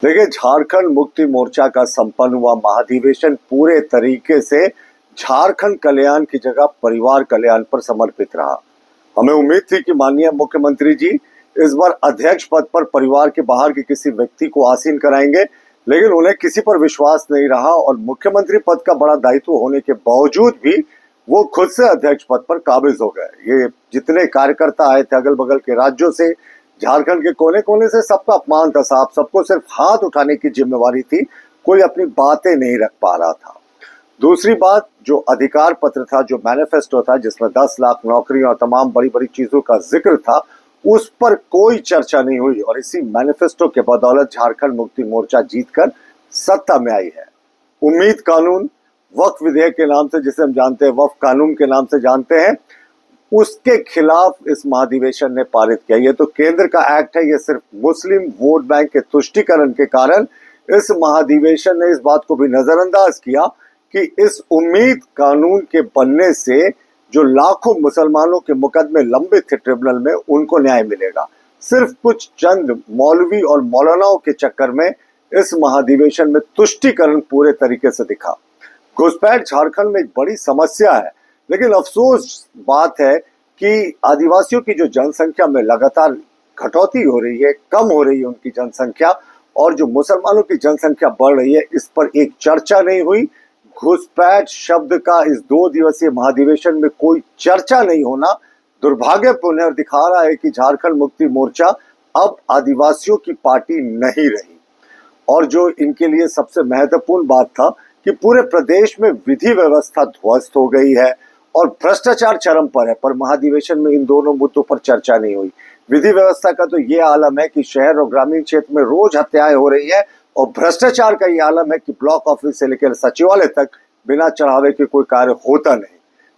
देखिए, झारखंड मुक्ति मोर्चा का संपन्न हुआ महाधिवेशन पूरे तरीके से झारखंड कल्याण की जगह परिवार कल्याण पर समर्पित रहा। हमें उम्मीद थी कि माननीय मुख्यमंत्री जी इस बार अध्यक्ष पद पर परिवार के बाहर के किसी व्यक्ति को आसीन कराएंगे, लेकिन उन्हें किसी पर विश्वास नहीं रहा और मुख्यमंत्री पद का बड़ा दायित्व होने के बावजूद भी वो खुद से अध्यक्ष पद पर काबिज हो गए। ये जितने कार्यकर्ता आए थे अगल बगल के राज्यों से, झारखंड के कोने कोने से, सबका अपमान था साहब। सबको सिर्फ हाथ उठाने की जिम्मेवारी थी, कोई अपनी बातें नहीं रख पा रहा था। दूसरी बात, जो अधिकार पत्र था, जो मैनिफेस्टो था, जिसमें 10 लाख नौकरी और तमाम बड़ी बड़ी चीजों का जिक्र था, उस पर कोई चर्चा नहीं हुई और इसी मैनिफेस्टो के बदौलत झारखंड मुक्ति मोर्चा जीतकर सत्ता में आई है। उम्मीद कानून, वक्फ विधेयक के नाम से जिसे हम जानते हैं, वक्फ कानून के नाम से जानते हैं, उसके खिलाफ इस महाधिवेशन ने पारित किया। ये तो केंद्र का एक्ट है, ये सिर्फ मुस्लिम वोट बैंक के तुष्टीकरण के कारण इस महाधिवेशन ने इस बात को भी नजरअंदाज किया कि इस उम्मीद कानून के बनने से जो लाखों मुसलमानों के मुकदमे लंबित थे ट्रिब्यूनल में, उनको न्याय मिलेगा। सिर्फ कुछ चंद मौलवी और मौलानाओं के चक्कर में इस महाधिवेशन में तुष्टीकरण पूरे तरीके से दिखा। घुसपैठ झारखंड में एक बड़ी समस्या है, लेकिन अफसोस बात है कि आदिवासियों की जो जनसंख्या में लगातार घटौती हो रही है, कम हो रही है उनकी जनसंख्या, और जो मुसलमानों की जनसंख्या बढ़ रही है, इस पर एक चर्चा नहीं हुई। घुसपैठ शब्द का इस 2 दिवसीय महाधिवेशन में कोई चर्चा नहीं होना दुर्भाग्यपूर्ण है और दिखा रहा है कि झारखंड मुक्ति मोर्चा अब आदिवासियों की पार्टी नहीं रही। और जो इनके लिए सबसे महत्वपूर्ण बात था कि पूरे प्रदेश में विधि व्यवस्था ध्वस्त हो गई है और भ्रष्टाचार चरम पर है, पर महाधिवेशन में इन दोनों मुद्दों पर चर्चा नहीं हुई। विधि व्यवस्था का तो ये आलम है कि शहर और ग्रामीण क्षेत्र में रोज हत्याएं हो रही है, और भ्रष्टाचार का ये आलम है कि ब्लॉक ऑफिस से लेकर सचिवालय तक बिना चढ़ावे के कोई कार्य होता नहीं।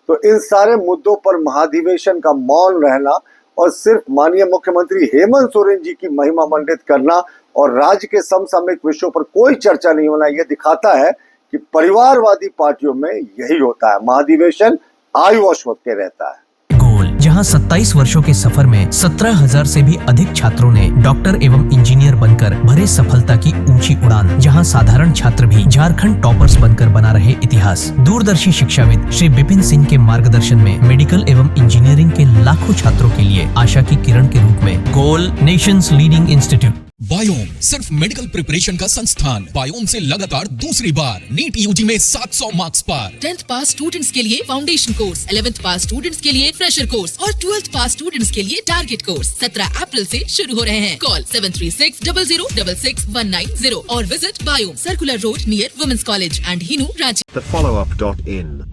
तो इन सारे मुद्दों पर महाधिवेशन का मौन रहना और सिर्फ माननीय मुख्यमंत्री हेमंत सोरेन जी की महिमा मंडित करना और राज्य के समसामयिक विषयों पर कोई चर्चा नहीं होना, यह दिखाता है कि परिवारवादी पार्टियों में यही होता है, महाधिवेशन आईवॉश होते रहता है। गोल, जहां 27 वर्षों के सफर में 17,000 से भी अधिक छात्रों ने डॉक्टर एवं इंजीनियर बनकर भरे सफलता की ऊंची उड़ान, जहां साधारण छात्र भी झारखंड टॉपर्स बनकर बना रहे इतिहास। दूरदर्शी शिक्षाविद श्री विपिन सिंह के मार्गदर्शन में मेडिकल एवं इंजीनियरिंग के लाखों छात्रों के लिए आशा की किरण के रूप में गोल, नेशंस लीडिंग इंस्टीट्यूट। बायोम सिर्फ मेडिकल प्रिपरेशन का संस्थान। बायोम से लगातार दूसरी बार नीट यूजी में 700 मार्क्स पार। 10th पास स्टूडेंट्स के लिए फाउंडेशन कोर्स, 11th पास स्टूडेंट्स के लिए फ्रेशर कोर्स और 12th पास स्टूडेंट्स के लिए टारगेट कोर्स 17 अप्रैल से शुरू हो रहे हैं। कॉल 7360066190 और visit Biome, circular road near women's college and Hinoo, Ranchi. thefollowup.in.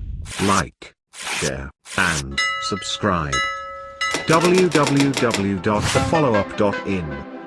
Like, share and subscribe. www.thefollowup.in